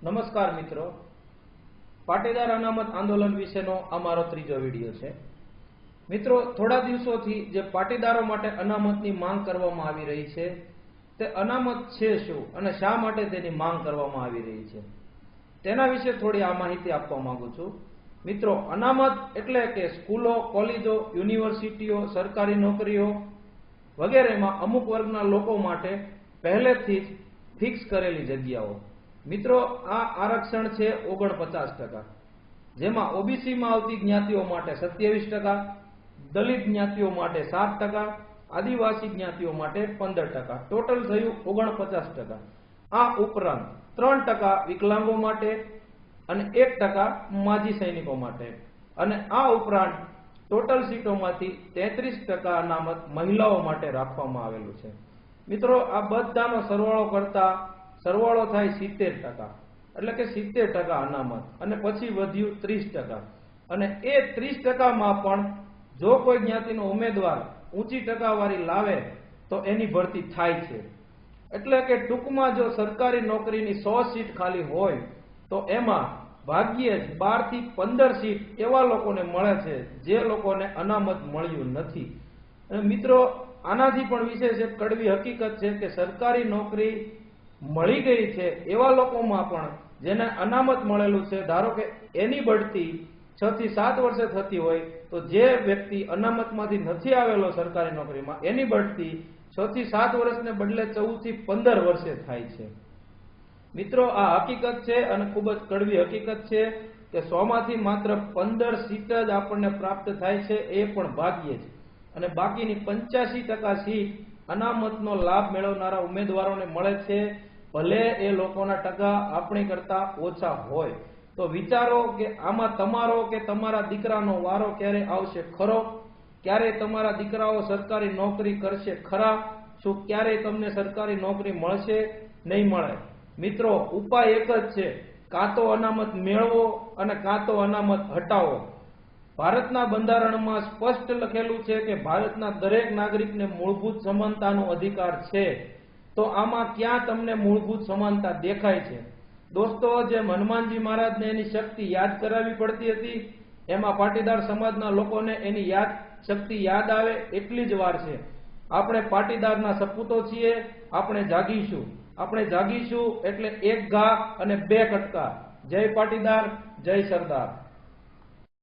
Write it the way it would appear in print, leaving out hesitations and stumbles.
નમસ્કાર મિત્રો, પાટીદાર અનામત આંદોલન વિશેનો આ મારો ત્રીજો વિડીયો છે। મિત્રો, થોડા દિવસોથી જે પાટીદારો માટે અનામતની માંગ કરવામાં આવી રહી છે તે અનામત છે શું અને શા માટે તેની માંગ કરવામાં આવી રહી છે તેના વિશે થોડી આ માહિતી આપવા માંગુ છું। મિત્રો, અનામત એટલે કે સ્કૂલો, કોલેજો, યુનિવર્સિટીઓ, સરકારી નોકરીઓ વગેરેમાં અમુક વર્ગના લોકો માટે પહેલેથી જ ફિક્સ કરેલી જગ્યાઓ। મિત્રો, આ આરક્ષણ છે 49%, જેમાં ઓબીસીમાં આવતી જ્ઞાતિઓ માટે 27%, દલિત જ્ઞાતિઓ માટે 7%, આદિવાસી જ્ઞાતિઓ માટે 15%, ટોટલ થયું 49%। આ ઉપરાંત 3% વિકલાંગો માટે અને 1% માજી સૈનિકો માટે, અને આ ઉપરાંત ટોટલ સીટોમાંથી 33% અનામત મહિલાઓ માટે રાખવામાં આવેલું છે। મિત્રો, આ બધાનો સરવાળો થાય 70%, એટલે કે 70% અનામત, અને પછી વધ્યું 30%, અને એ 30%માં પણ જો કોઈ જ્ઞાતિનો ઉમેદવાર ઊંચી ટકાવારી લાવે તો એની ભરતી થાય છે। એટલે કે ટૂંકમાં જો સરકારી નોકરીની 100 સીટ ખાલી હોય તો એમાં ભાગ્યે જ 12 થી 15 સીટ એવા લોકોને મળે છે જે લોકોને અનામત મળ્યું નથી। અને મિત્રો, આનાથી પણ વિશેષ એક કડવી હકીકત છે કે સરકારી નોકરી મળી ગઈ છે એવા લોકોમાં પણ જેને અનામત મળેલું છે, ધારો કે એની બઢતી 6 થી 7 વર્ષે થતી હોય તો જે વ્યક્તિ અનામતમાંથી નથી આવેલો સરકારી નોકરીમાં એની બઢતી 6 થી 7 વર્ષને બદલે 14 થી 15 વર્ષે થાય છે। મિત્રો, આ હકીકત છે અને ખૂબ જ કડવી હકીકત છે કે 100 માંથી માત્ર 15 સીટ જ આપણને પ્રાપ્ત થાય છે, એ પણ ભાગ્યે જ, અને બાકીની 85% સીટ અનામતનો લાભ મેળવનારા ઉમેદવારોને મળે છે, ભલે એ લોકોના ટકા આપણી કરતા ઓછા હોય। તો વિચારો કે આમાં તમારો કે તમારા દીકરાનો વારો ક્યારે આવશે ખરો? ક્યારે તમારા દીકરાઓ સરકારી નોકરી કરશે ખરા? શું ક્યારેય તમને સરકારી નોકરી મળશે? નહીં મળે। મિત્રો, ઉપાય એક જ છે, કાં તો અનામત મેળવો અને કાં તો અનામત હટાવો। ભારતના બંધારણમાં સ્પષ્ટ લખેલું છે કે ભારતના દરેક નાગરિકને મૂળભૂત સમાનતાનો અધિકાર છે, તો આમાં ક્યાં તમને મૂળભૂત સમાનતા દેખાય છે? દોસ્તો, જેમ હનુમાનજી મહારાજને એની શક્તિ યાદ કરાવવી પડતી હતી, એમાં પાટીદાર સમાજના લોકોને એની શક્તિ યાદ આવે એટલી જ વાર છે। આપણે પાટીદારના સપૂતો છીએ, આપણે જાગીશું એટલે એક ઘા અને બે કટકા। જય પાટીદાર, જય સરદાર।